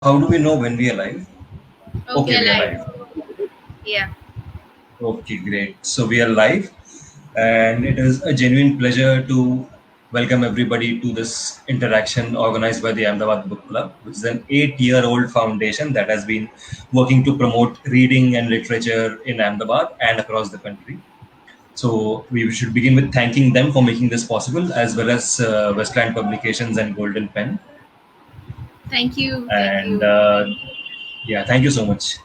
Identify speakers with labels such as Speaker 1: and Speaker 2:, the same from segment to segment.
Speaker 1: How do we know when we are live?
Speaker 2: Okay,
Speaker 1: Okay, we are
Speaker 2: alive.
Speaker 1: live.
Speaker 2: Yeah.
Speaker 1: Okay, great. So we are live, and it is a genuine pleasure to welcome everybody to this interaction organized by the Ahmedabad Book Club, which is an 8-year-old foundation that has been working to promote reading and literature in Ahmedabad and across the country. So we should begin with thanking them for making this possible, as well as Westland Publications and Golden Pen.
Speaker 2: Thank you. Thank
Speaker 1: And
Speaker 2: you.
Speaker 1: yeah, thank you so much.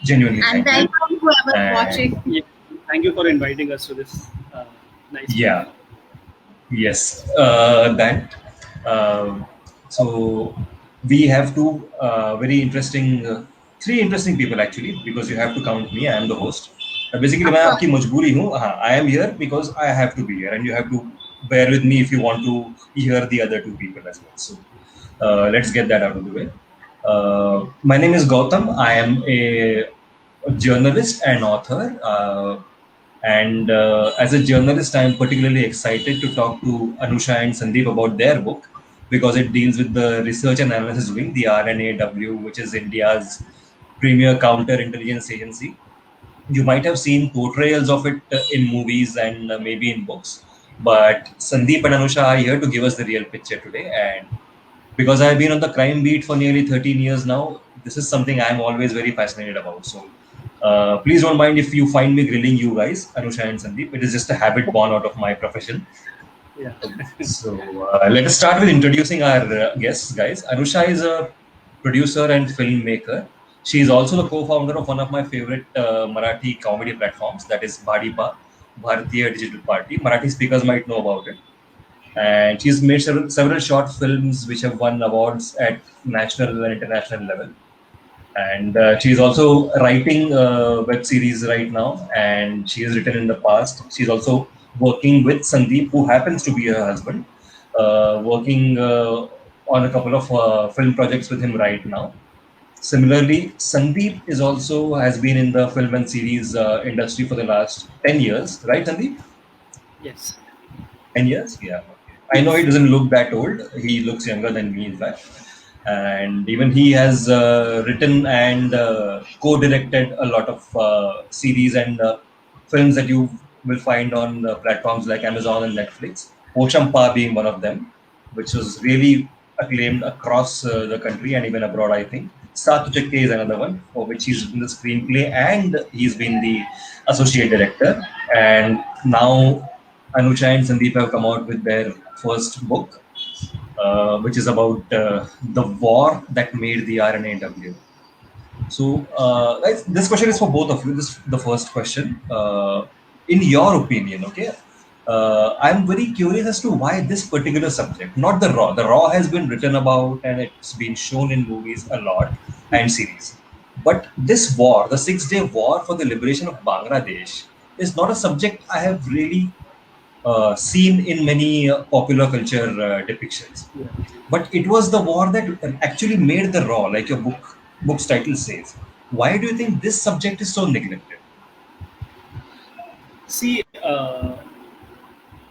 Speaker 1: Genuinely,
Speaker 2: And
Speaker 1: thank you.
Speaker 2: thank
Speaker 3: And
Speaker 2: you whoever's
Speaker 1: And
Speaker 2: watching.
Speaker 3: yeah, thank you for inviting us to this nice
Speaker 1: yeah,
Speaker 3: platform.
Speaker 1: yes, that. Um so we have two very interesting, three interesting people actually, because you have to count me. I am the host. Basically, मैं
Speaker 2: Of course.
Speaker 1: आपकी मजबूरी हूँ. हाँ, I am here because I have to be here, and you have to bear with me if you want to hear the other two people as well. So let's get that out of the way. My name is Gautam. I am a journalist and author. And as a journalist, I am particularly excited to talk to Anusha and Sandeep about their book because it deals with the research and analysis wing, the RNAW, which is India's premier counterintelligence agency. You might have seen portrayals of it in movies and maybe in books, but Sandeep and Anusha are here to give us the real picture today. And because I've been on the crime beat for nearly 13 years now, this is something I'm always very fascinated about. So please don't mind if you find me grilling you guys, Anusha and Sandeep. It is just a habit born out of my profession.
Speaker 3: Yeah.
Speaker 1: So let us start with introducing our guests, guys. Anusha is a producer and filmmaker. She is also the co-founder of one of my favorite Marathi comedy platforms, that is Bhadipa, Bharatiya Digital Party. Marathi speakers might know about it. And she's made several short films which have won awards at national and international level. And she's also writing a web series right now, and she has written in the past. She's also working with Sandeep, who happens to be her husband, working on a couple of film projects with him right now. Similarly, Sandeep is also has been in the film and series industry for the last 10 years, right, Sandeep?
Speaker 3: Yes.
Speaker 1: 10 years? Yeah. Okay. I know he
Speaker 3: Yes.
Speaker 1: doesn't look that old. He looks younger than me, in fact. And even he has written and co-directed a lot of series and films that you will find on platforms like Amazon and Netflix. Pochampa being one of them, which was really acclaimed across the country and even abroad, I think. Satu Chakke is another one for which he's written the screenplay and he's been the associate director. And now Anusha and Sandeep have come out with their first book, which is about the war that made the RNAW. So, guys, this question is for both of you. This is the first question. In your opinion, okay, I'm very curious as to why this particular subject, not the Raw. The Raw has been written about and it's been shown in movies a lot and series. But this war, the 6 Day War for the liberation of Bangladesh, is not a subject I have really seen in many popular culture depictions.
Speaker 3: Yeah.
Speaker 1: But it was the war that actually made the raw, like your book's title says. Why do you think this subject is so neglected?
Speaker 3: See,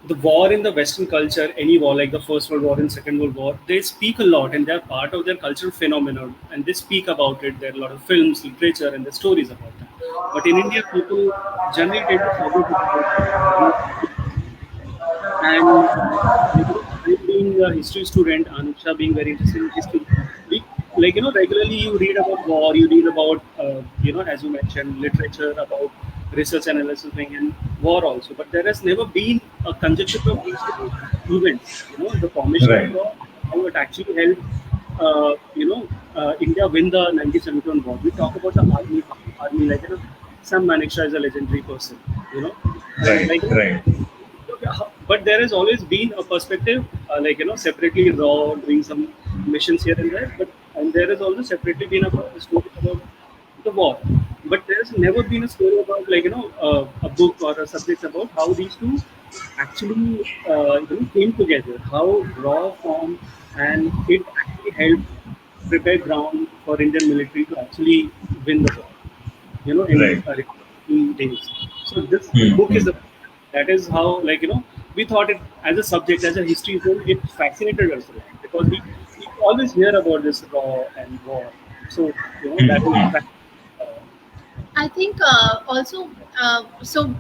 Speaker 3: the war in the Western culture, any war like the First World War and Second World War, they speak a lot and they're part of their cultural phenomenon and they speak about it. There are a lot of films, literature, and the stories about that. But in India, people generally tend to forget about it. And I being a history student, Anusha being very interested in history, we, regularly you read about war, you read about, as you mentioned, literature about research analysis thing and war also. But there has never been a conjunction of these two events, the formation of
Speaker 1: Right,
Speaker 3: war, how it actually helped, India win the 1971 war. We talk about the army, Sam Manekshaw is a legendary person, and
Speaker 1: right, right,
Speaker 3: but there has always been a perspective, separately raw doing some missions here and there, but and there has also separately been a story about the war, but there's never been a story about a book or a subject about how these two actually came together, how raw formed, and it actually helped prepare ground for Indian military to actually win the war,
Speaker 1: right.
Speaker 3: in days. So this book is
Speaker 1: Hmm.
Speaker 3: the that is how, we thought it as a subject, as a history zone, it fascinated us a lot because we always hear about this raw and war. So that is
Speaker 1: Mhm.
Speaker 3: that.
Speaker 2: I think also, so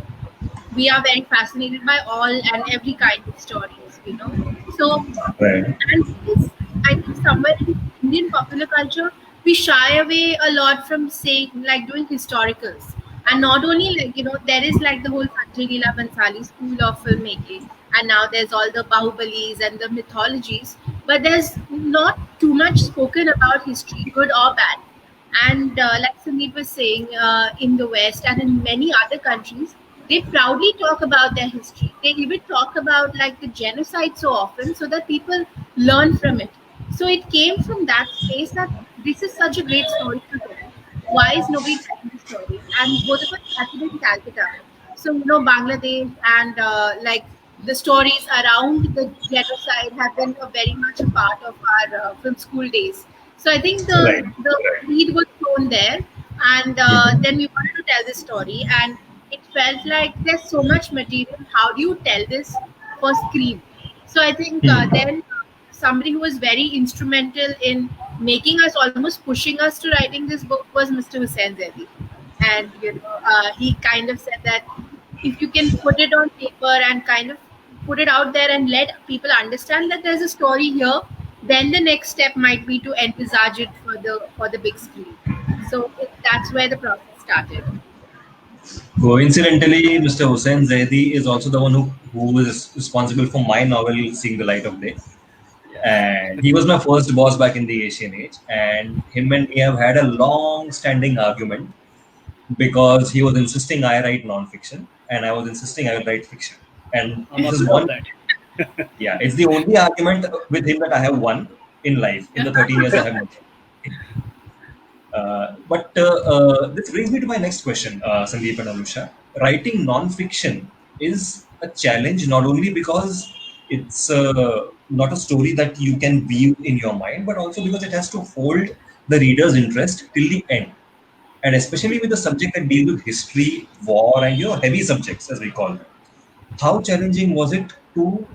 Speaker 2: we are very fascinated by all and every kind of stories, you know. So,
Speaker 1: Right.
Speaker 2: and this, I think somewhere in Indian popular culture, we shy away a lot from saying, like, doing historicals. And not only, like, you know, there is like the whole Sanjay Leela Bhansali school of filmmaking, and now there's all the Bahubalis and the mythologies, but there's not too much spoken about history, good or bad. And like Sandeep was saying, in the West and in many other countries, they proudly talk about their history. They even talk about like the genocide so often so that people learn from it. So it came from that space that this is such a great story to tell. Why is nobody telling the story? And both of us started in Calcutta. So, you know, Bangladesh and like the stories around the genocide have been a very much a part of our film school days. So I think
Speaker 1: Right.
Speaker 2: the seed was thrown there, and then we wanted to tell this story, and it felt like there's so much material. How do you tell this for screen? So I think
Speaker 1: Mhm.
Speaker 2: then somebody who was very instrumental in making us, almost pushing us to writing this book, was Mr. Hussain Zaidi. And you know, he kind of said that if you can put it on paper and kind of put it out there and let people understand that there's a story here, then the next step might be to envisage it for the big screen. So that's where the process started.
Speaker 1: Coincidentally, Mr. Hussain Zaidi is also the one who is responsible for my novel seeing the light of day. And he was my first boss back in the Asian Age. And him and me have had a long standing argument because he was insisting I write non-fiction and I was insisting I will write fiction. And
Speaker 3: I'm
Speaker 1: this is
Speaker 3: aware of
Speaker 1: one,
Speaker 3: that.
Speaker 1: yeah, it's the only argument with him that I have won in life in the 13 years I have known him. But this brings me to my next question, Sandeep and Anusha. Writing non-fiction is a challenge not only because it's not a story that you can view in your mind, but also because it has to hold the reader's interest till the end. And especially with a subject that deals with history, war, and heavy subjects, as we call them. How challenging was it to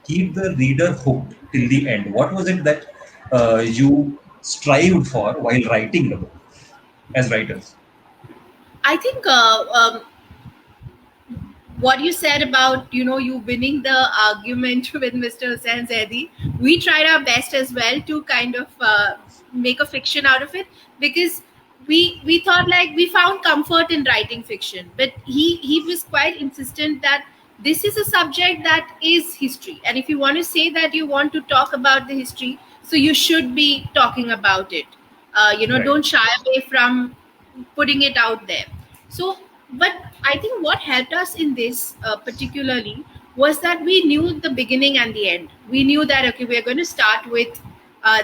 Speaker 1: keep the reader hooked till the end? What was it that you strived for while writing the book as writers?
Speaker 2: I think what you said about, you know, you winning the argument with Mr. Hussain Zaidi, we tried our best as well to kind of make a fiction out of it, because we thought like we found comfort in writing fiction, but he was quite insistent that this is a subject that is history, and if you want to say that you want to talk about the history, so you should be talking about it. You know,
Speaker 1: Right.
Speaker 2: don't shy away from putting it out there. So, but I think what helped us in this particularly was that we knew the beginning and the end. We knew that, okay, we're going to start with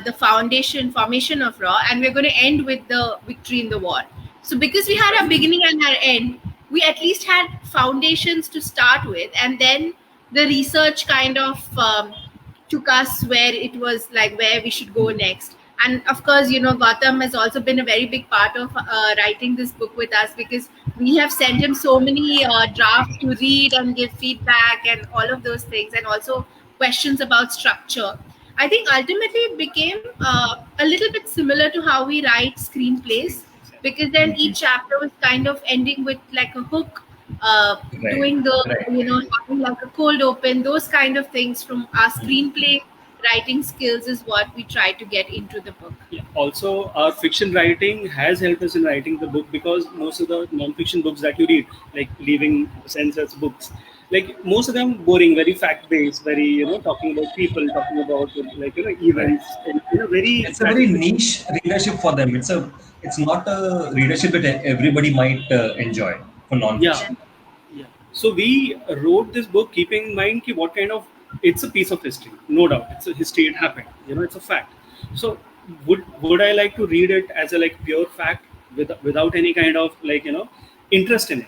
Speaker 2: the foundation formation of Raw, and we're going to end with the victory in the war. So because we had our beginning and our end, we at least had foundations to start with, and then the research kind of took us where it was like where we should go next. And of course, you know, Gautam has also been a very big part of writing this book with us, because we have sent him so many drafts to read and give feedback and all of those things, and also questions about structure. I think ultimately it became a little bit similar to how we write screenplays, because then
Speaker 1: Mhm.
Speaker 2: each chapter was kind of ending with like a hook,
Speaker 1: Right.
Speaker 2: doing the,
Speaker 1: Right.
Speaker 2: you know, having like a cold open, those kind of things from our screenplay writing skills is what we try to get into the book.
Speaker 3: Yeah. Also, our fiction writing has helped us in writing the book, because most of the non-fiction books that you read, like leaving census books, like most of them boring, very fact-based, very talking about people, talking about
Speaker 1: Right.
Speaker 3: events, in a very
Speaker 1: It's a very
Speaker 3: matter-of-fact.
Speaker 1: niche readership for them. It's not a readership that everybody might enjoy for
Speaker 3: Yeah,
Speaker 1: non-fiction.
Speaker 3: yeah. So we wrote this book keeping in mind ki what kind of, it's a piece of history, no doubt. It's a history. It happened. It's a fact. So would I like to read it as a like pure fact without any kind of interest in it?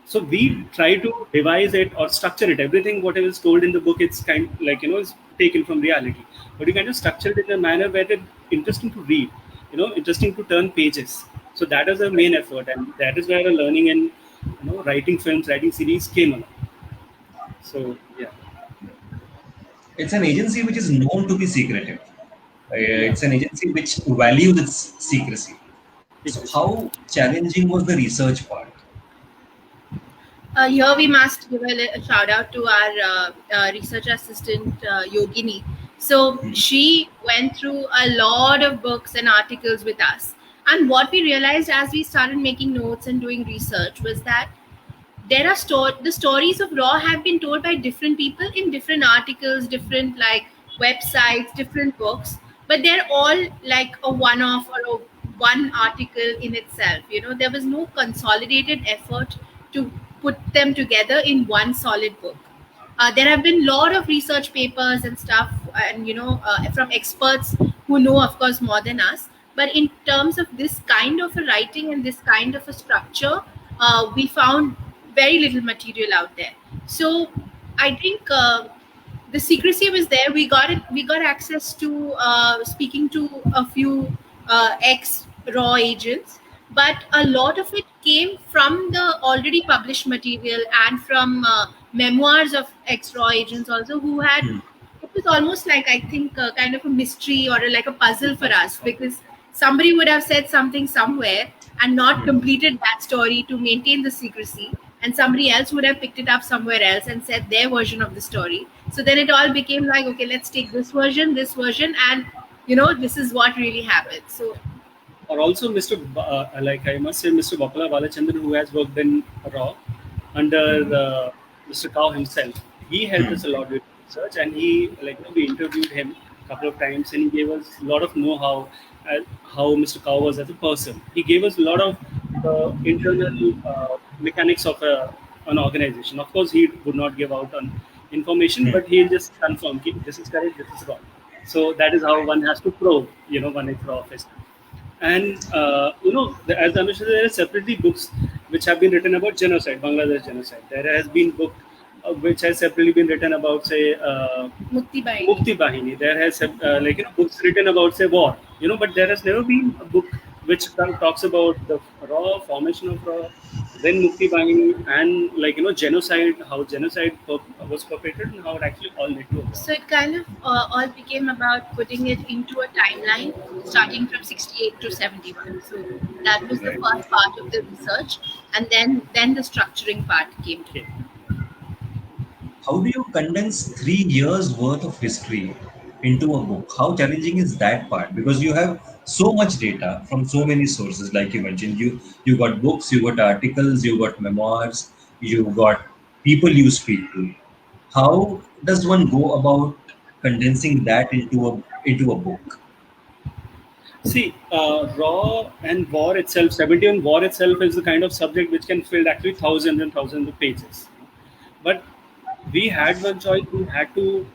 Speaker 3: So we try to revise it or structure it. Everything whatever is told in the book, it's kind is taken from reality, but you kind of structure it in a manner where it's interesting to read, interesting to turn pages. So that is the main effort, and that is where a learning in writing films, writing series came along. So yeah.
Speaker 1: It's an agency which is known to be secretive,
Speaker 3: Yeah,
Speaker 1: It's an agency which values its secrecy. So,
Speaker 3: exactly.
Speaker 1: how challenging was the research part?
Speaker 2: Here we must give a shout out to our research assistant Yogini. So
Speaker 1: Hmm.
Speaker 2: she went through a lot of books and articles with us. And what we realized as we started making notes and doing research was that there are the stories of Raw have been told by different people in different articles, different like websites, different books, but they're all like a one-off or a one article in itself. There was no consolidated effort to put them together in one solid book. There have been a lot of research papers and stuff, and from experts who know, of course, more than us. But in terms of this kind of a writing and this kind of a structure, we found very little material out there. So I think the secrecy was there. We got access to speaking to a few ex Raw agents, but a lot of it came from the already published material and from memoirs of ex Raw agents also who had.
Speaker 1: Hmm.
Speaker 2: It was almost like, I think, kind of a mystery or like a puzzle for
Speaker 3: That's
Speaker 2: us, because somebody would have said something somewhere and not
Speaker 1: Hmm.
Speaker 2: completed that story to maintain the secrecy, and somebody else would have picked it up somewhere else and said their version of the story. So then it all became like, okay, let's take this version, and this is what really happened. So
Speaker 3: or also Mr. Like I must say, Mr. Bapala Balachandran, who has worked in Raw under
Speaker 1: Hmm.
Speaker 3: Mr. Cow himself. He helped
Speaker 1: Hmm.
Speaker 3: us a lot with research, and he we interviewed him a couple of times, and he gave us a lot of know-how how Mr. Cow was as a person. He gave us a lot of internal mechanics of an organization. Of course, he would not give out on information,
Speaker 1: Hmm.
Speaker 3: but he'll just confirm this is correct, this is wrong. So that is how one has to probe, one is Raw office. And as Amish said, there are separately books which have been written about genocide, Bangladesh genocide. There has been book which has separately been written about, say,
Speaker 2: Mukti Bai.
Speaker 3: Mukti Bahini. There has books written about, say, war. But there has never been a book which talks about the raw formation of raw, then Mukti Bahini, and genocide, how genocide was perpetrated, and how it actually all led to a war.
Speaker 2: So it kind of all became about putting it into a timeline starting from 68 to 71. So that was the
Speaker 1: Right.
Speaker 2: first part of the research, and then the structuring part came to
Speaker 3: Okay.
Speaker 2: it.
Speaker 1: How do you condense 3 years worth of history into a book? How challenging is that part? Because you have so much data from so many sources, like you mentioned. You got books, you got articles, you got memoirs, you got people you speak to. How does one go about condensing that into a book?
Speaker 3: See, Raw and War itself, 71 War itself is the kind of subject which can fill actually thousands and thousands of pages. But we had one choice, we had to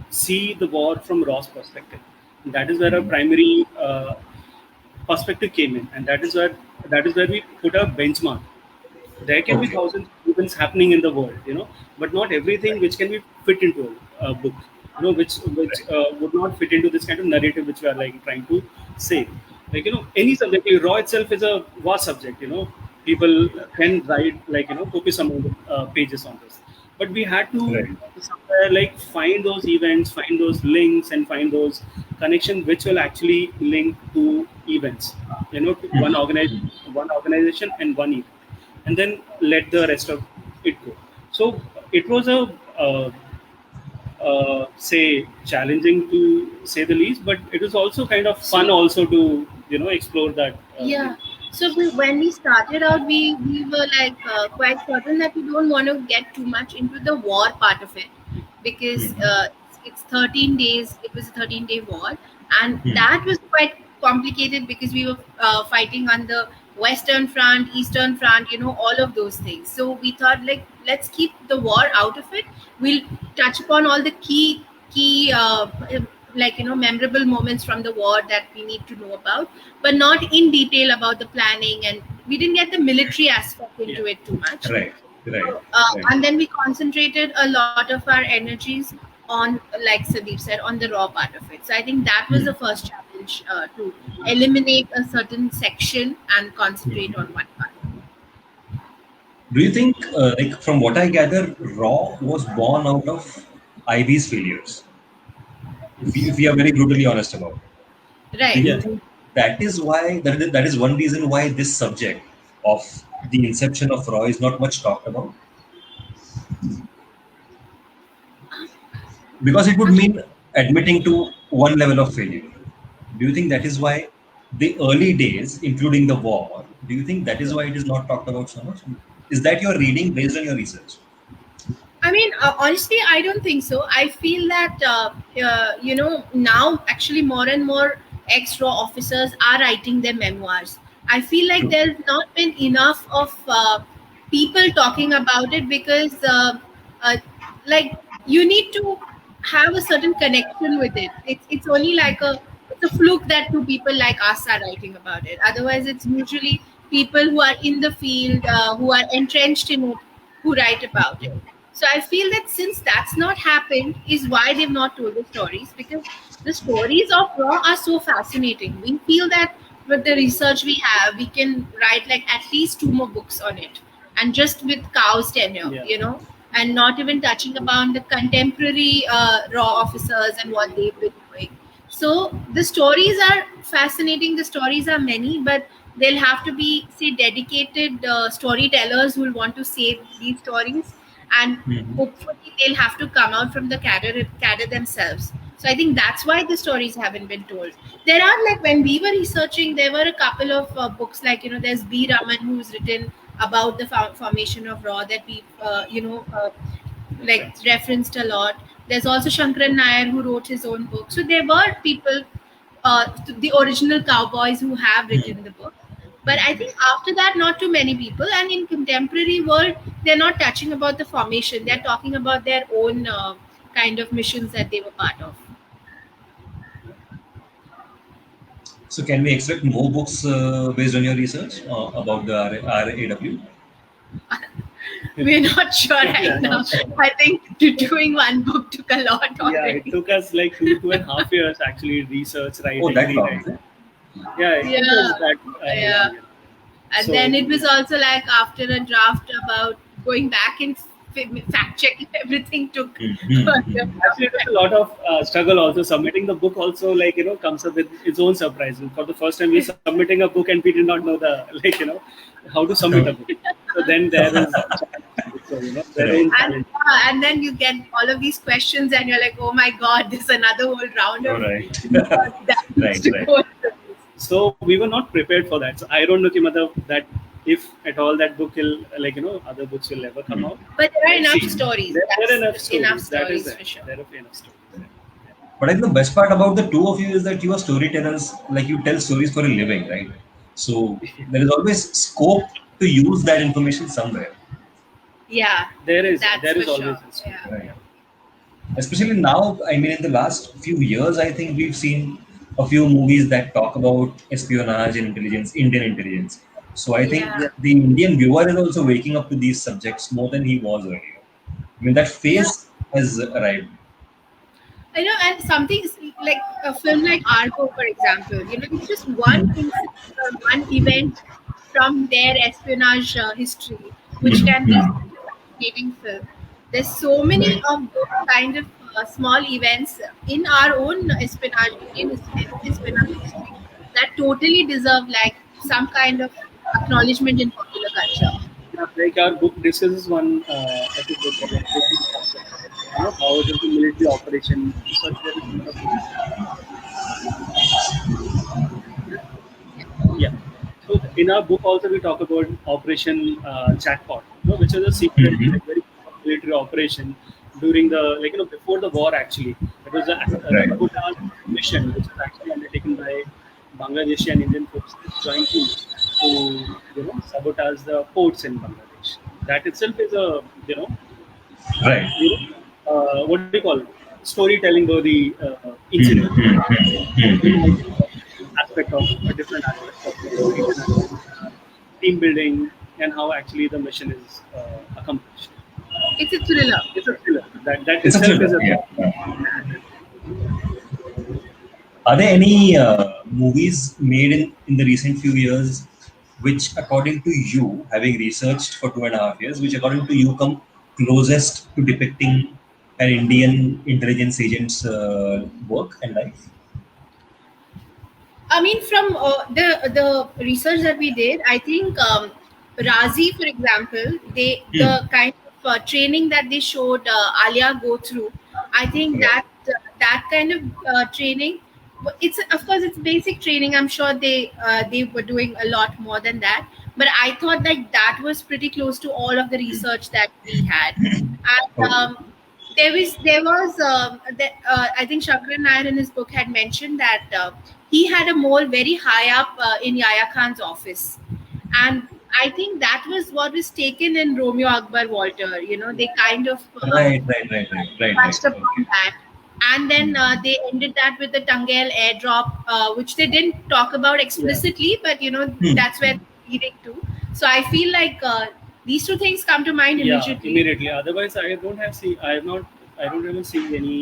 Speaker 3: see the war from Raw's perspective. That is where our
Speaker 1: Hmm.
Speaker 3: primary perspective came in, and that is where we put a benchmark. There can be
Speaker 1: Okay.
Speaker 3: thousands of events happening in the world, but not everything which can be fit into a book, which
Speaker 1: Right.
Speaker 3: would not fit into this kind of narrative which we are like trying to say. Any subject, Raw itself is a vast subject. People can write copious amount of pages on this, but we had to
Speaker 1: Right.
Speaker 3: somewhere like find those events, find those links, and find those connections which will actually link to events, to one organization and one event, and then let the rest of it go. So it was a say challenging to say the least, but it was also kind of fun
Speaker 2: So
Speaker 3: also to explore that
Speaker 2: yeah.
Speaker 3: link.
Speaker 2: So when we started out, we were like quite certain that we don't want to get too much into the war part of it, because
Speaker 1: Hmm.
Speaker 2: it's 13 days. It was a 13-day war, and
Speaker 1: Hmm.
Speaker 2: that was quite complicated because we were fighting on the Western Front, Eastern Front, all of those things. So we thought, like, let's keep the war out of it. We'll touch upon all the key like memorable moments from the war that we need to know about, but not in detail about the planning, and we didn't get the military aspect
Speaker 3: Yeah.
Speaker 2: into it too much.
Speaker 1: Right. Right.
Speaker 2: So,
Speaker 1: Right.
Speaker 2: and then we concentrated a lot of our energies on, like Sabir said, on the raw part of it. So I think that was
Speaker 1: Hmm.
Speaker 2: the first challenge, to eliminate a certain section and concentrate
Speaker 1: Hmm.
Speaker 2: on one part.
Speaker 1: Do you think, like from what I gather, Raw was born out of Ivy's failures? If we are very brutally honest about it. Do
Speaker 2: Right.
Speaker 1: you
Speaker 3: Yeah.
Speaker 1: think that is why that is one reason why this subject of the inception of Raw is not much talked about? Because it would mean admitting to one level of failure. Do you think that is why the early days, including the war, do you think that is why it is not talked about so much? Is that your reading based on your research?
Speaker 2: I mean, honestly, I don't think so. I feel that now actually more and more ex-raw officers are writing their memoirs. I feel like
Speaker 1: True.
Speaker 2: there's not been enough of people talking about it because, uh, like, you need to have a certain connection with it. It's only like it's a fluke that two people like us are writing about it. Otherwise, it's usually people who are in the field, who are entrenched in it, who write about it. So I feel that since that's not happened, is why they've not told the stories, because the stories of Raw are so fascinating. We feel that with the research we have, we can write like at least two more books on it, and just with Cow's tenure,
Speaker 3: Yeah.
Speaker 2: and not even touching upon the contemporary Raw officers and what they've been doing. So the stories are fascinating. The stories are many, but they'll have to be, say, dedicated storytellers who will want to save these stories, and
Speaker 1: Mhm.
Speaker 2: hopefully they'll have to come out from the cadre themselves. So I think that's why the stories haven't been told. There are, like, when we were researching, there were a couple of books, like, there's B Raman, who's written about the formation of Raw, that we like referenced a lot. There's also Shankaran Nair, who wrote his own book. So there were people, the original cowboys, who have written the book. But I think after that, not too many people. And in contemporary world, they're not touching about the formation. They're talking about their own kind of missions that they were part of.
Speaker 1: So can we expect more books based on your research about the RAW?
Speaker 2: We're not sure
Speaker 3: Yeah,
Speaker 2: right now.
Speaker 3: not sure.
Speaker 2: I think doing one book took a lot
Speaker 3: Yeah, it
Speaker 2: already.
Speaker 3: took us like 2.5 years actually, research,
Speaker 1: Oh,
Speaker 3: writing,
Speaker 1: that long, is
Speaker 3: rewriting.
Speaker 1: it?
Speaker 3: Yeah, it took us
Speaker 2: Yeah,
Speaker 3: that
Speaker 2: yeah.
Speaker 3: long. Yeah.
Speaker 2: And
Speaker 3: So
Speaker 2: then it was also like after a draft about going back and fact checking everything took
Speaker 1: Mhm.
Speaker 3: actually, it was a lot of struggle also. Submitting the book also, like, comes up with its own surprises. For the first time, we're submitting a book and we did not know how to submit a book. So then there is so, their
Speaker 1: Right.
Speaker 3: own
Speaker 2: and
Speaker 3: challenge.
Speaker 2: and then you get all of these questions and you're like, oh my god, there's another whole round
Speaker 1: All
Speaker 2: of
Speaker 1: right.
Speaker 2: research that needs
Speaker 1: Right,
Speaker 2: to
Speaker 1: right.
Speaker 2: go into this.
Speaker 3: So we were not prepared for that. So I don't know that if at all that book will, other books will ever come
Speaker 1: Hmm.
Speaker 3: out.
Speaker 2: But there are
Speaker 3: Let's
Speaker 2: enough
Speaker 3: see.
Speaker 2: stories.
Speaker 3: There are enough
Speaker 2: That's enough
Speaker 3: stories. That is
Speaker 2: stories
Speaker 3: there.
Speaker 2: for sure.
Speaker 3: There are enough stories.
Speaker 1: But I think the best part about the two of you is that you are storytellers, like you tell stories for a living, right? So there is always scope to use that information somewhere,
Speaker 2: Yeah, that's
Speaker 3: There
Speaker 2: for
Speaker 3: is always
Speaker 2: sure.
Speaker 3: a story.
Speaker 2: Yeah.
Speaker 1: right? Especially now, I mean, in the last few years, I think we've seen a few movies that talk about espionage and intelligence, Indian intelligence. So I think
Speaker 2: Yeah.
Speaker 3: Yeah.
Speaker 1: the Indian viewer is also waking up to these subjects more than he was earlier. I mean, that
Speaker 2: Yeah.
Speaker 1: phase has arrived.
Speaker 2: And something like a film like Argo, for example, it's just one incident or one event from their espionage history, which can be
Speaker 1: Mhm.
Speaker 2: such a fascinating film. There's so many
Speaker 1: Right.
Speaker 2: of those kind of small events in our own Indian espionage history, that totally deserve like some kind of acknowledgement in popular culture.
Speaker 3: Yeah, like our book discusses one episode about how it is the military operation. So there is a lot of yeah. So in our book also we talk about Operation Jackpot, which is a secret,
Speaker 1: Mhm.
Speaker 3: like very military operation during the before the war actually. It was a
Speaker 1: Right.
Speaker 3: sabotage mission which was actually undertaken by Bangladeshi and Indian forces jointly to sabotage the ports in Bangladesh. That itself is a
Speaker 1: Right.
Speaker 3: you what do you call it? Storytelling worthy incident.
Speaker 1: Mhm.
Speaker 3: In like
Speaker 1: Mhm.
Speaker 3: aspect of a different aspect of international team building and how actually the mission is accomplished.
Speaker 2: It's a thriller.
Speaker 3: It's a thriller. That
Speaker 1: It's a
Speaker 3: itself is
Speaker 1: thriller.
Speaker 3: a
Speaker 1: Yeah. Yeah. Are there any movies made in the recent few years which, according to you, having researched for 2.5 years, which, according to you, come closest to depicting an Indian intelligence agent's work and life?
Speaker 2: I mean, from the research that we did, I think Razi, for example,
Speaker 1: Hmm.
Speaker 2: the kind of training that they showed Alia go through, I think
Speaker 1: Right.
Speaker 2: that kind of training, it's of course it's basic training. I'm sure they were doing a lot more than that, but I thought like that was pretty close to all of the research that we had, and
Speaker 1: Okay.
Speaker 2: I think Shankar Nair in his book had mentioned that he had a mole very high up in Yahya Khan's office, and I think that was what was taken in Romeo Akbar Walter. You know, they kind of
Speaker 1: Right. Right. Right. Right. Right. Right.
Speaker 2: touched
Speaker 1: Okay.
Speaker 2: upon that. And then
Speaker 1: Hmm.
Speaker 2: they ended that with the Tangel airdrop, which they didn't talk about
Speaker 3: Yeah.
Speaker 2: explicitly, but you know
Speaker 1: Hmm.
Speaker 2: that's where they're leading to. So I feel like these two things come to mind
Speaker 3: Yeah,
Speaker 2: immediately.
Speaker 3: immediately. Otherwise, I don't have see. I have not. I don't even see any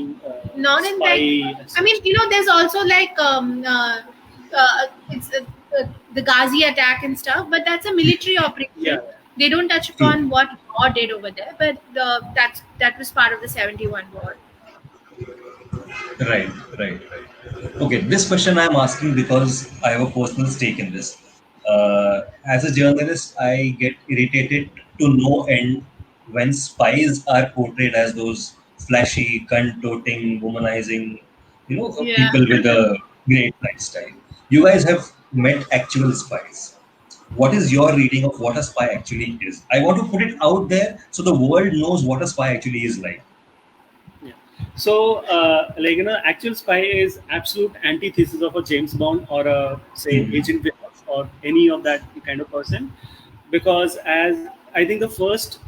Speaker 2: Not in like,
Speaker 3: spy as
Speaker 2: I mean,
Speaker 3: such.
Speaker 2: you know, there's also like it's the Ghazi attack and stuff, but that's a military
Speaker 3: Yeah,
Speaker 2: operation. They don't touch
Speaker 1: True.
Speaker 2: upon what war did over there, but that was part of the 71 war.
Speaker 1: Right, right, right. Okay, this question I'm asking because I have a personal stake in this. As a journalist, I get irritated to no end when spies are portrayed as those flashy, cunt-toting, womanizing,
Speaker 2: Yeah.
Speaker 1: people with a great lifestyle. You guys have met actual spies. What is your reading of what a spy actually is? I want to put it out there so the world knows what a spy actually is like.
Speaker 3: yeah. So, actual spy is absolute antithesis of a James Bond or a say
Speaker 1: Hmm.
Speaker 3: Agent Willox or any of that kind of person, because as I think the first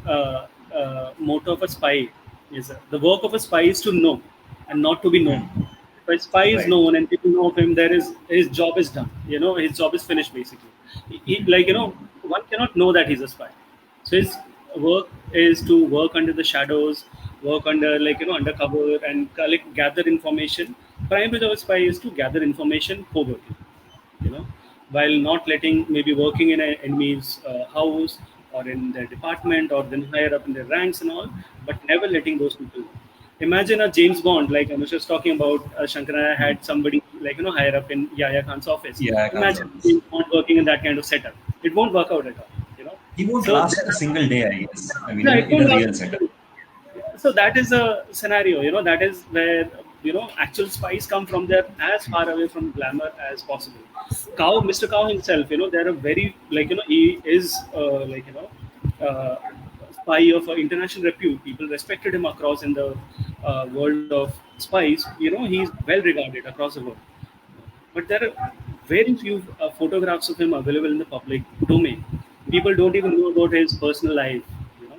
Speaker 3: motto of a spy is the work of a spy is to know and not to be known.
Speaker 1: Hmm.
Speaker 3: If a spy is
Speaker 1: Right.
Speaker 3: known and people know of him, there is his job is done. You know, his job is finished basically. One cannot know that he's a spy. So his work is to work under the shadows, work under undercover and collect, gather information. Primary job of spy is to gather information covertly, you know, while not letting maybe working in an enemy's house or in their department or then higher up in their ranks and all, but never letting those people know. Imagine a James Bond, like Anush was talking about, Shankara had somebody higher up in Yahya Khan's office.
Speaker 1: Yeah, I can't
Speaker 3: Imagine
Speaker 1: promise.
Speaker 3: James Bond working in that kind of setup. It won't work out at all, you know.
Speaker 1: He won't
Speaker 3: So
Speaker 1: last a single day, I guess. I mean,
Speaker 3: no, it
Speaker 1: in
Speaker 3: won't
Speaker 1: a
Speaker 3: work.
Speaker 1: real setup.
Speaker 3: So that is a scenario, that is where actual spies come from. They're as far away from glamour as possible. Mr. Cow himself, they're a very he is spy of international repute. People respected him across in the world of spies. He's well regarded across the world. But there are very few photographs of him available in the public domain. People don't even know about his personal life. You know,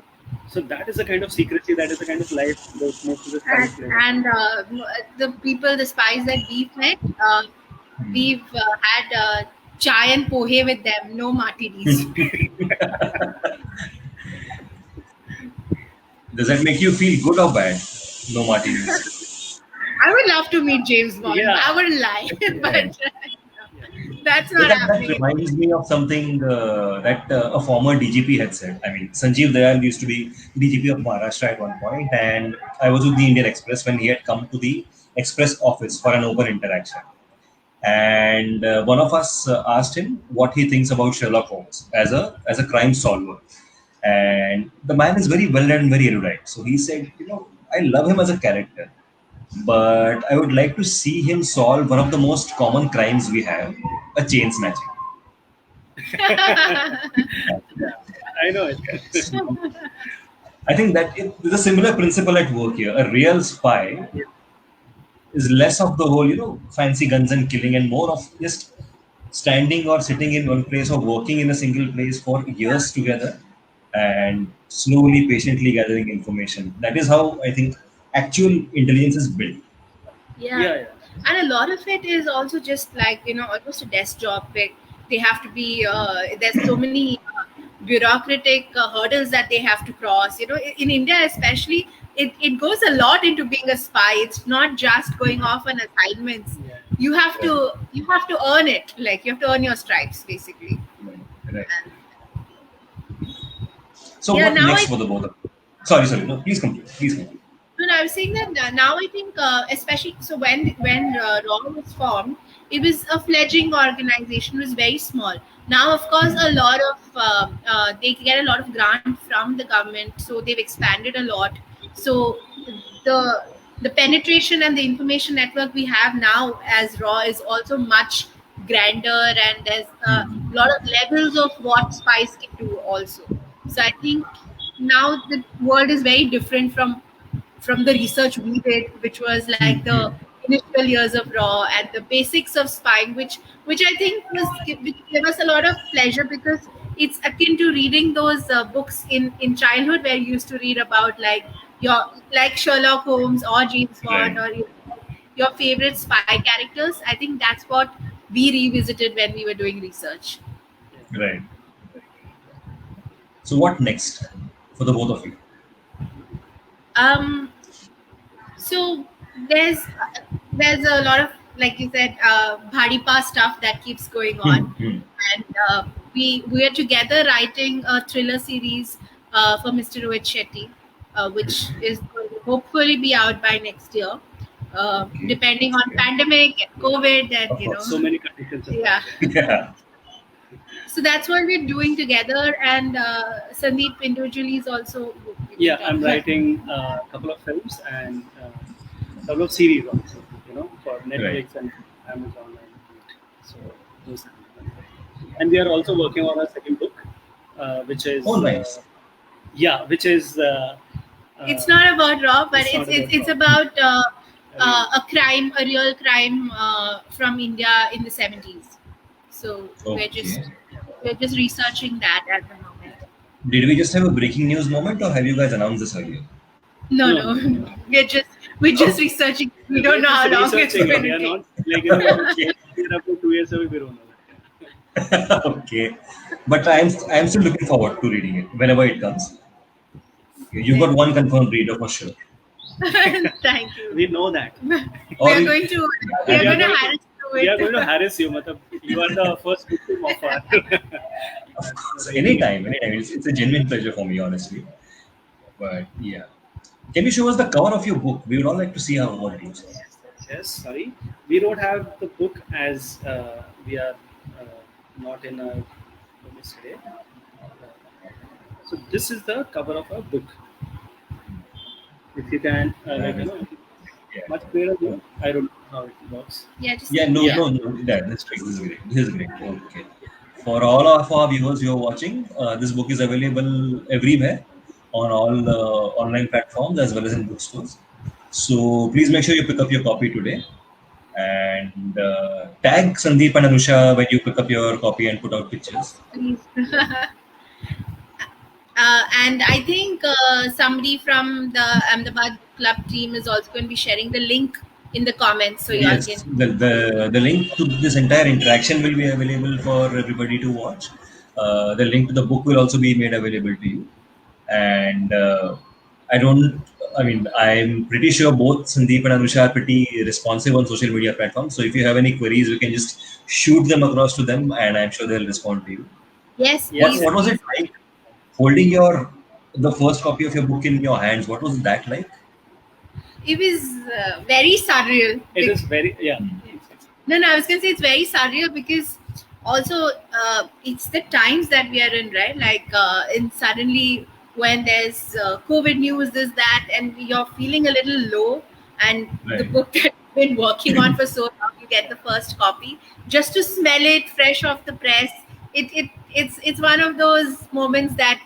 Speaker 3: so that is the kind of secrecy, that is the kind of life that most of the spies live.
Speaker 2: And the people, the spies that we've met, we've had chai and pohe with them, no martinis.
Speaker 1: Does that make you feel good or bad? No martinis.
Speaker 2: I would love to meet James Bond.
Speaker 3: Yeah,
Speaker 2: I wouldn't lie,
Speaker 1: Right.
Speaker 2: but
Speaker 3: yeah,
Speaker 2: that's
Speaker 1: Yeah,
Speaker 2: not
Speaker 1: that
Speaker 2: happening.
Speaker 1: reminds me of something that a former DGP had said. I mean, Sanjeev Dayal used to be DGP of Maharashtra at one point, and I was with the Indian Express when he had come to the Express office for an open interaction. And one of us asked him what he thinks about Sherlock Holmes as a crime solver. And the man is very well read and very erudite. So he said, I love him as a character, but I would like to see him solve one of the most common crimes we have, a chain snatching.
Speaker 3: yeah. I know it.
Speaker 1: So I think that there's a similar principle at work here. A real spy
Speaker 3: Yeah,
Speaker 1: is less of the whole, fancy guns and killing, and more of just standing or sitting in one place or working in a single place for years together and slowly, patiently gathering information. That is how I think actual intelligence is built.
Speaker 2: Yeah,
Speaker 3: yeah, yeah.
Speaker 2: and a lot of it is also just like almost a desk job pick. They have to be there's so many bureaucratic hurdles that they have to cross. In India especially, it goes a lot into being a spy. It's not just going off on assignments.
Speaker 3: Yeah.
Speaker 1: Right.
Speaker 2: You have to earn it. Like you have to earn your stripes basically.
Speaker 1: Right. Right.
Speaker 2: And
Speaker 1: So
Speaker 2: yeah,
Speaker 1: what
Speaker 2: now
Speaker 1: next
Speaker 2: I
Speaker 1: for the both of you? Sorry. No, please complete. Please complete.
Speaker 2: No, I was saying that now I think, especially so when Raw was formed, it was a fledgling organization. It was very small. Now, of course, a lot of they get a lot of grant from the government, so they've expanded a lot. So the the penetration and the information network we have now as Raw is also much grander, and there's a lot of levels of what Spice can do also. So I think now the world is very different from the research we did, which was like the initial years of Raw and the basics of spying, which I think which gave us a lot of pleasure, because it's akin to reading those books in childhood where you used to read about like your like Sherlock Holmes or James Bond,
Speaker 1: Right.
Speaker 2: or your favorite spy characters. I think that's what we revisited when we were doing research.
Speaker 1: Right. So what next for the both of you?
Speaker 2: Um, so there's there's a lot of, like you said, Bhadipa stuff that keeps going on, and we are together writing a thriller series for Mr. Rohit Shetty, which is going to hopefully be out by next year, depending on pandemic and COVID and
Speaker 1: Of course.
Speaker 3: So many conditions.
Speaker 2: yeah.
Speaker 1: Yeah.
Speaker 2: So that's what we're doing together, and Sandeep individually is also.
Speaker 3: Yeah, I'm writing a couple of films and a couple of series also, for Netflix and Amazon. So those. And we are also working on a second book, which is
Speaker 1: Oh, nice.
Speaker 3: which is
Speaker 2: It's not about Raw, but
Speaker 3: It's not
Speaker 2: it's
Speaker 3: about
Speaker 2: about a real crime from India in the 70s. So
Speaker 1: Okay.
Speaker 2: we're just researching that at the moment.
Speaker 1: Did we just have a breaking news moment, or have you guys announced this earlier?
Speaker 2: No,
Speaker 3: No.
Speaker 2: no, we're just researching. We don't know how long it's
Speaker 3: researching
Speaker 2: going
Speaker 3: it. We
Speaker 2: to
Speaker 3: are
Speaker 2: take.
Speaker 3: not
Speaker 1: Okay.
Speaker 3: we're up to 2 years away. We don't know.
Speaker 1: Okay. But I'm still looking forward to reading it whenever it comes. You got one confirmed reader for sure.
Speaker 2: Thank you.
Speaker 3: We know that.
Speaker 1: Or
Speaker 2: We are going to harass you
Speaker 3: We are
Speaker 2: with.
Speaker 3: going to harass you. Matlab, you are the first victim of our.
Speaker 1: of course, anytime. It's a genuine pleasure for me, honestly. But yeah. Can you show us the cover of your book? We would all like to see how it looks.
Speaker 3: Yes, sorry. We don't have the book as we are not in a release today. So this is the cover of a book. If you can,
Speaker 1: Yeah.
Speaker 3: much clearer. I don't know how it works.
Speaker 2: Yeah, just
Speaker 1: Yeah, no, no, no. That's great. This is great. This is great. Okay. For all of our viewers who are watching, this book is available everywhere on all online platforms as well as in bookstores. So please make sure you pick up your copy today, and tag Sandeep and Anusha when you pick up your copy and put out pictures.
Speaker 2: please. And I think somebody from the Ahmedabad club team is also going to be sharing the link in the comments, so you all
Speaker 1: Yes,
Speaker 2: can.
Speaker 1: the link to this entire interaction will be available for everybody to watch. The link to the book will also be made available to you. And I'm pretty sure both Sandeep and Anusha are pretty responsive on social media platforms. So if you have any queries, we can just shoot them across to them, and I'm sure they'll respond to you.
Speaker 2: Yes,
Speaker 3: Yes.
Speaker 2: please.
Speaker 1: What was it like holding the first copy of your book in your hands? What was that like?
Speaker 2: It was very surreal.
Speaker 3: It is very
Speaker 2: No, I was gonna say it's very surreal because also it's the times that we are in, right? Like in suddenly when there's COVID news, this that, and you're feeling a little low, and the
Speaker 1: Right.
Speaker 2: book that you've been working on for so long, you get the first copy just to smell it fresh off the press. It's one of those moments that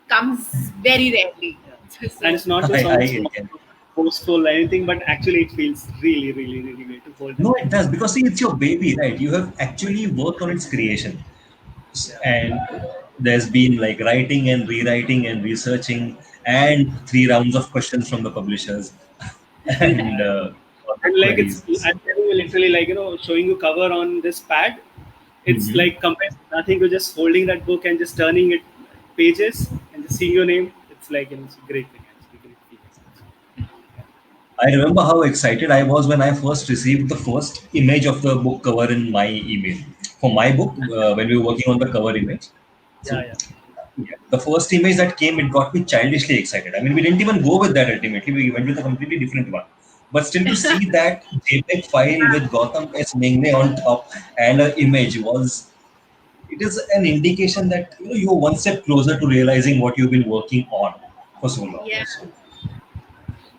Speaker 2: comes very rarely. So,
Speaker 3: and it's not to
Speaker 1: I
Speaker 3: sound
Speaker 1: can.
Speaker 3: boastful or anything, but actually it feels really, really, really great to hold.
Speaker 1: No, it does, because see, it's your baby, right? You have actually worked on its creation, and there's been like writing and rewriting and researching and 3 rounds of questions from the publishers and
Speaker 3: And like
Speaker 1: queries.
Speaker 3: I'm telling you literally showing you cover on this pad. It's
Speaker 1: Mhm.
Speaker 3: like compared to nothing to just holding that book and just turning it pages and just seeing your name. It's like it's a great thing. It's a great feeling.
Speaker 1: I remember how excited I was when I first received the first image of the book cover in my email for my book when we were working on the cover image. So
Speaker 3: Yeah.
Speaker 1: yeah, the first image that came, it got me childishly excited. I mean, we didn't even go with that ultimately. We went with a completely different one. But still, to see that JPEG file with Gautam S. Mengne on top and an image was, it is an indication that you're one step closer to realizing what you've been working on for so long.
Speaker 2: Yeah.
Speaker 1: So,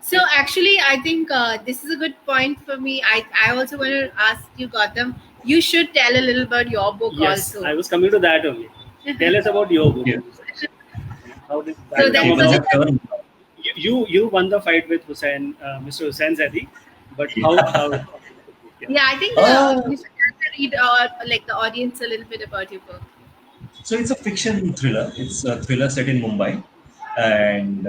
Speaker 2: So actually, I think this is a good point for me. I also want to ask you, Gautam. You should tell a little about your book
Speaker 3: Yes,
Speaker 2: also.
Speaker 3: I was coming to that only. Tell us about your book.
Speaker 1: yeah.
Speaker 3: How did
Speaker 2: So
Speaker 3: that
Speaker 2: that
Speaker 3: come
Speaker 1: Taken
Speaker 2: was
Speaker 1: a
Speaker 3: about?
Speaker 2: it.
Speaker 1: turn.
Speaker 3: You won the fight with Hussain, Mr. Hussain Zadi, but how? Yeah.
Speaker 2: Yeah, I think
Speaker 1: Ah,
Speaker 2: you should read like the audience a little bit about your book.
Speaker 1: so it's a fiction thriller. It's a thriller set in Mumbai, and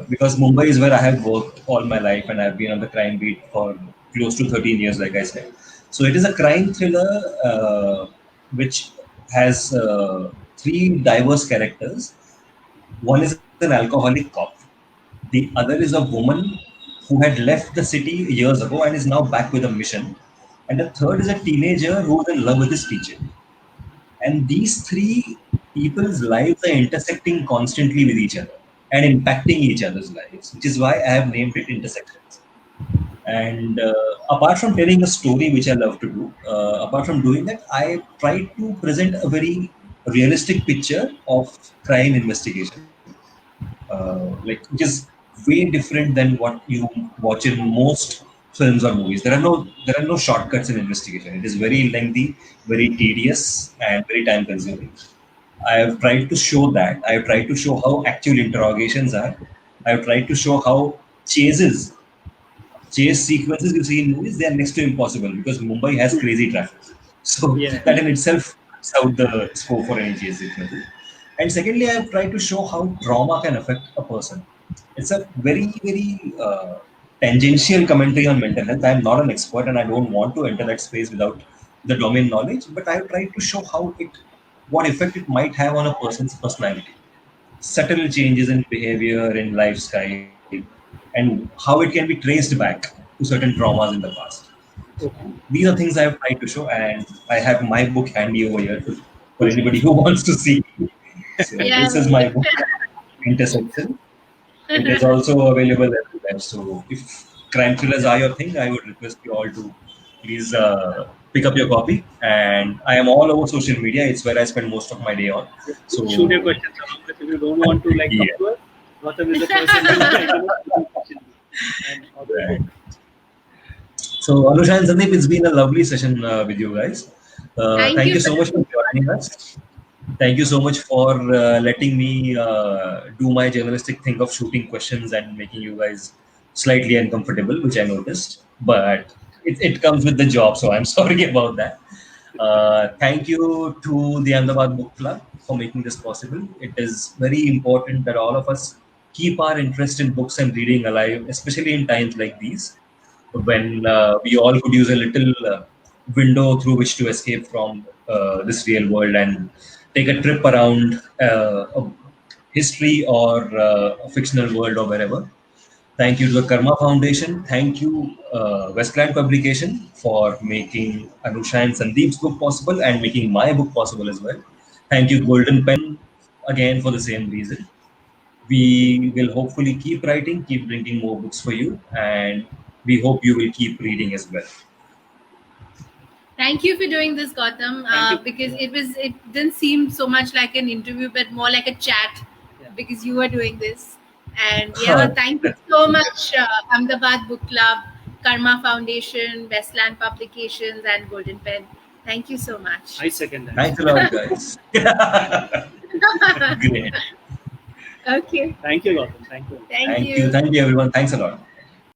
Speaker 1: because Mumbai is where I have worked all my life, and I've been on the crime beat for close to 13 years, like I said. So it is a crime thriller which has three diverse characters. One is an alcoholic cop. The other is a woman who had left the city years ago and is now back with a mission. And the third is a teenager who is in love with his teacher. And these three people's lives are intersecting constantly with each other and impacting each other's lives, which is why I have named it Intersections. And apart from telling a story, which I love to do, apart from doing that, I try to present a very realistic picture of crime investigation, like which is way different than what you watch in most films or movies. There are no shortcuts in investigation. It is very lengthy, very tedious, and very time consuming. I have tried to show that. I have tried to show how actual interrogations are. I have tried to show how chase sequences you see in movies, they are next to impossible because Mumbai has crazy traffic. So
Speaker 3: Yeah.
Speaker 1: that in itself cuts out the scope for any chase sequences. And secondly, I have tried to show how trauma can affect a person. It's a very, very tangential commentary on mental health. I am not an expert and I don't want to enter that space without the domain knowledge, but I have tried to show what effect it might have on a person's personality, subtle changes in behavior, in lifestyle, and how it can be traced back to certain traumas in the past. So
Speaker 3: Okay.
Speaker 1: these are things I have tried to show, and I have my book handy over here for anybody who wants to see. So
Speaker 2: Yeah.
Speaker 1: this is my book, Intersection. It is also available everywhere. So if crime thrillers are your thing, I would request you all to please pick up your copy. And I am all over social media. It's where I spend most of my day on. So
Speaker 3: Shoot your questions around this. If you don't want to come
Speaker 1: yeah.
Speaker 3: to us, Gautam is the person who and how to
Speaker 1: Right. So Anusha and Sandeep, it's been a lovely session with you guys.
Speaker 2: Thank
Speaker 1: Thank
Speaker 2: you
Speaker 1: you
Speaker 2: for
Speaker 1: so much for joining us. Thank you so much for letting me do my journalistic thing of shooting questions and making you guys slightly uncomfortable, which I noticed. But it comes with the job, so I'm sorry about that. Thank you to the Ahmedabad Book Club for making this possible. It is very important that all of us keep our interest in books and reading alive, especially in times like these when we all could use a little window through which to escape from this real world and take a trip around a history or a fictional world or wherever. Thank you to the Karma Foundation. Thank you, Westland Publication, for making Anusha and Sandeep's book possible and making my book possible as well. Thank you, Golden Pen, again for the same reason. We will hopefully keep writing, keep bringing more books for you, and we hope you will keep reading as well.
Speaker 2: Thank you for doing this, Gautam.
Speaker 3: Thank you.
Speaker 2: Because it didn't seem so much like an interview, but more like a chat.
Speaker 3: Yeah.
Speaker 2: Because you were doing this, and yeah, thank you so much, Ahmedabad Book Club, Karma Foundation, Westland Publications, and Golden Pen. Thank you so much.
Speaker 3: I second that.
Speaker 1: Thanks a lot, guys. Great.
Speaker 2: Okay.
Speaker 3: Thank you, Gautam. Thank you.
Speaker 2: Thank
Speaker 1: Thank
Speaker 2: you.
Speaker 1: you. Thank you, everyone. Thanks a lot.